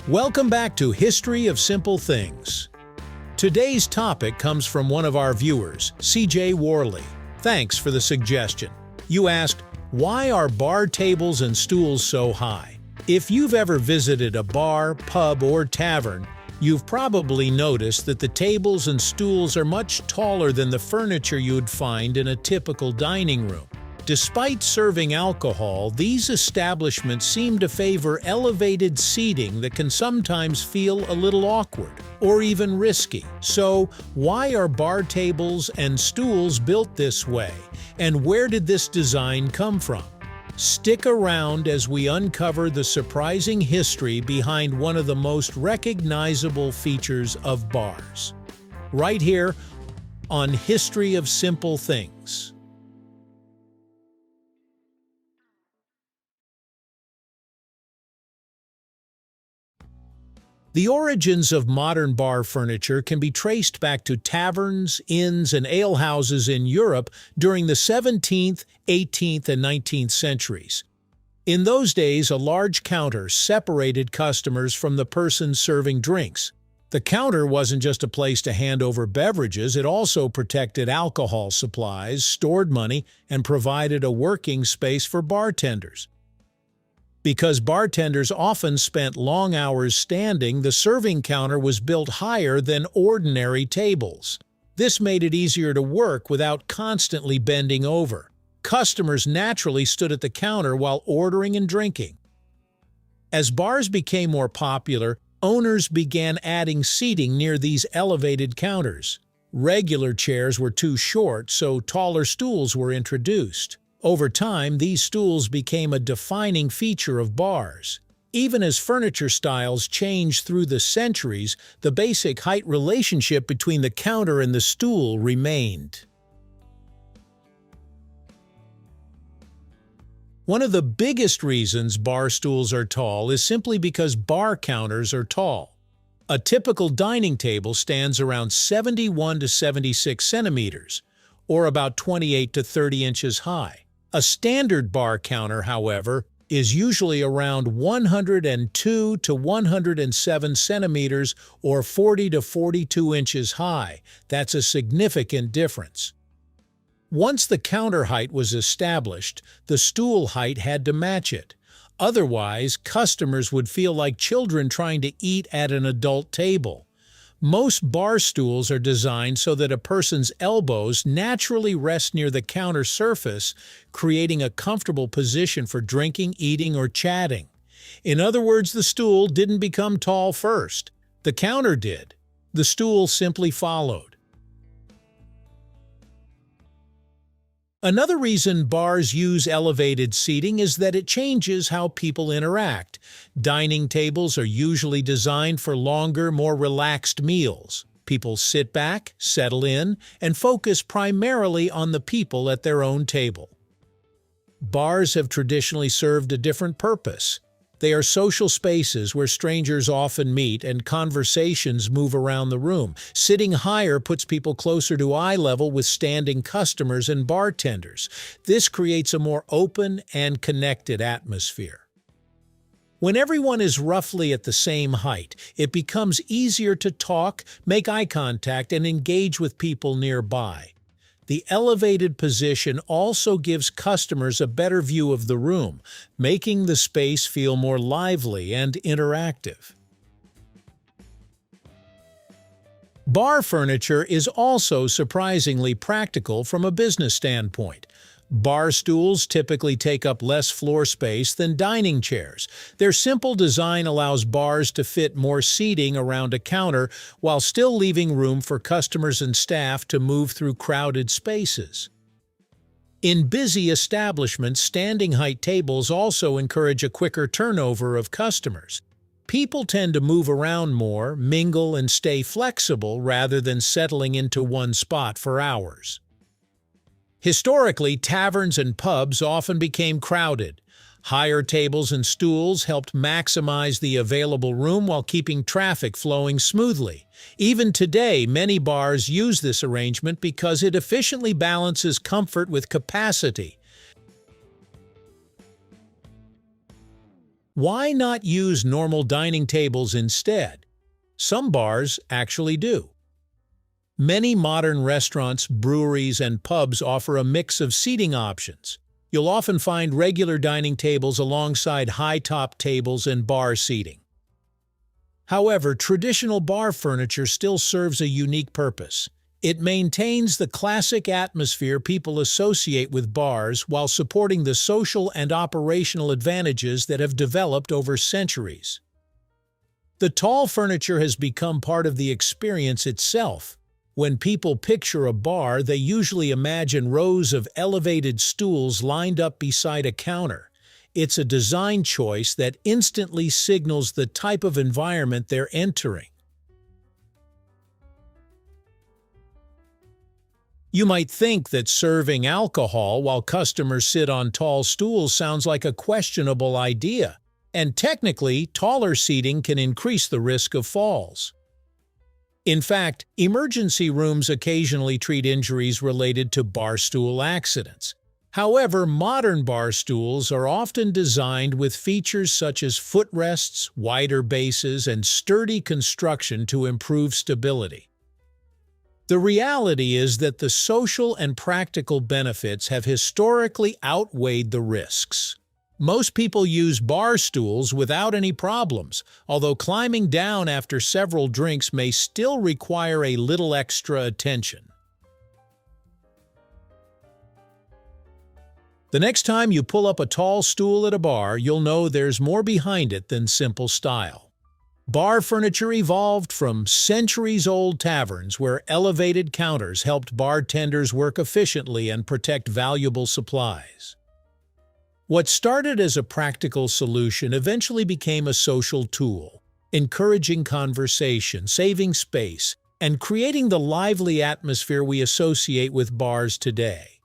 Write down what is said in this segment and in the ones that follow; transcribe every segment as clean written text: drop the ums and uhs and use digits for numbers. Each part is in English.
Welcome back to History of Simple Things. Today's topic comes from one of our viewers, CJ Worley. Thanks for the suggestion. You asked, why are bar tables and stools so high? If you've ever visited a bar, pub, or tavern, you've probably noticed that the tables and stools are much taller than the furniture you'd find in a typical dining room. Despite serving alcohol, these establishments seem to favor elevated seating that can sometimes feel a little awkward or even risky. So, why are bar tables and stools built this way? And where did this design come from? Stick around as we uncover the surprising history behind one of the most recognizable features of bars. Right here on History of Simple Things. The origins of modern bar furniture can be traced back to taverns, inns, and alehouses in Europe during the 17th, 18th, and 19th centuries. In those days, a large counter separated customers from the person serving drinks. The counter wasn't just a place to hand over beverages, it also protected alcohol supplies, stored money, and provided a working space for bartenders. Because bartenders often spent long hours standing, the serving counter was built higher than ordinary tables. This made it easier to work without constantly bending over. Customers naturally stood at the counter while ordering and drinking. As bars became more popular, owners began adding seating near these elevated counters. Regular chairs were too short, so taller stools were introduced. Over time, these stools became a defining feature of bars. Even as furniture styles changed through the centuries, the basic height relationship between the counter and the stool remained. One of the biggest reasons bar stools are tall is simply because bar counters are tall. A typical dining table stands around 71 to 76 centimeters, or about 28 to 30 inches high. A standard bar counter, however, is usually around 102 to 107 centimeters or 40 to 42 inches high. That's a significant difference. Once the counter height was established, the stool height had to match it. Otherwise, customers would feel like children trying to eat at an adult table. Most bar stools are designed so that a person's elbows naturally rest near the counter surface, creating a comfortable position for drinking, eating, or chatting. In other words, the stool didn't become tall first. The counter did. The stool simply followed. Another reason bars use elevated seating is that it changes how people interact. Dining tables are usually designed for longer, more relaxed meals. People sit back, settle in, and focus primarily on the people at their own table. Bars have traditionally served a different purpose. They are social spaces where strangers often meet and conversations move around the room. Sitting higher puts people closer to eye level with standing customers and bartenders. This creates a more open and connected atmosphere. When everyone is roughly at the same height, it becomes easier to talk, make eye contact, and engage with people nearby. The elevated position also gives customers a better view of the room, making the space feel more lively and interactive. Bar furniture is also surprisingly practical from a business standpoint. Bar stools typically take up less floor space than dining chairs. Their simple design allows bars to fit more seating around a counter while still leaving room for customers and staff to move through crowded spaces. In busy establishments, standing height tables also encourage a quicker turnover of customers. People tend to move around more, mingle, and stay flexible rather than settling into one spot for hours. Historically, taverns and pubs often became crowded. Higher tables and stools helped maximize the available room while keeping traffic flowing smoothly. Even today, many bars use this arrangement because it efficiently balances comfort with capacity. Why not use normal dining tables instead? Some bars actually do. Many modern restaurants, breweries, and pubs offer a mix of seating options. You'll often find regular dining tables alongside high-top tables and bar seating. However, traditional bar furniture still serves a unique purpose. It maintains the classic atmosphere people associate with bars while supporting the social and operational advantages that have developed over centuries. The tall furniture has become part of the experience itself. When people picture a bar, they usually imagine rows of elevated stools lined up beside a counter. It's a design choice that instantly signals the type of environment they're entering. You might think that serving alcohol while customers sit on tall stools sounds like a questionable idea, and technically, taller seating can increase the risk of falls. In fact, emergency rooms occasionally treat injuries related to bar stool accidents. However, modern bar stools are often designed with features such as footrests, wider bases, and sturdy construction to improve stability. The reality is that the social and practical benefits have historically outweighed the risks. Most people use bar stools without any problems, although climbing down after several drinks may still require a little extra attention. The next time you pull up a tall stool at a bar, you'll know there's more behind it than simple style. Bar furniture evolved from centuries-old taverns where elevated counters helped bartenders work efficiently and protect valuable supplies. What started as a practical solution eventually became a social tool, encouraging conversation, saving space, and creating the lively atmosphere we associate with bars today.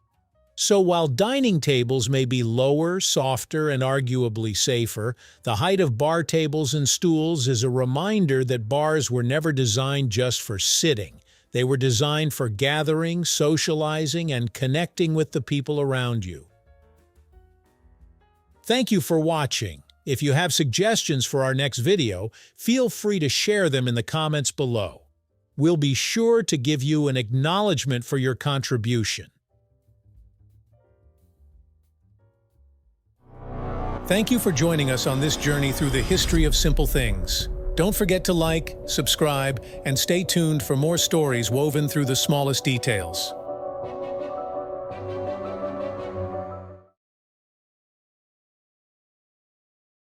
So while dining tables may be lower, softer, and arguably safer, the height of bar tables and stools is a reminder that bars were never designed just for sitting. They were designed for gathering, socializing, and connecting with the people around you. Thank you for watching. If you have suggestions for our next video, feel free to share them in the comments below. We'll be sure to give you an acknowledgement for your contribution. Thank you for joining us on this journey through the history of simple things. Don't forget to like, subscribe, and stay tuned for more stories woven through the smallest details.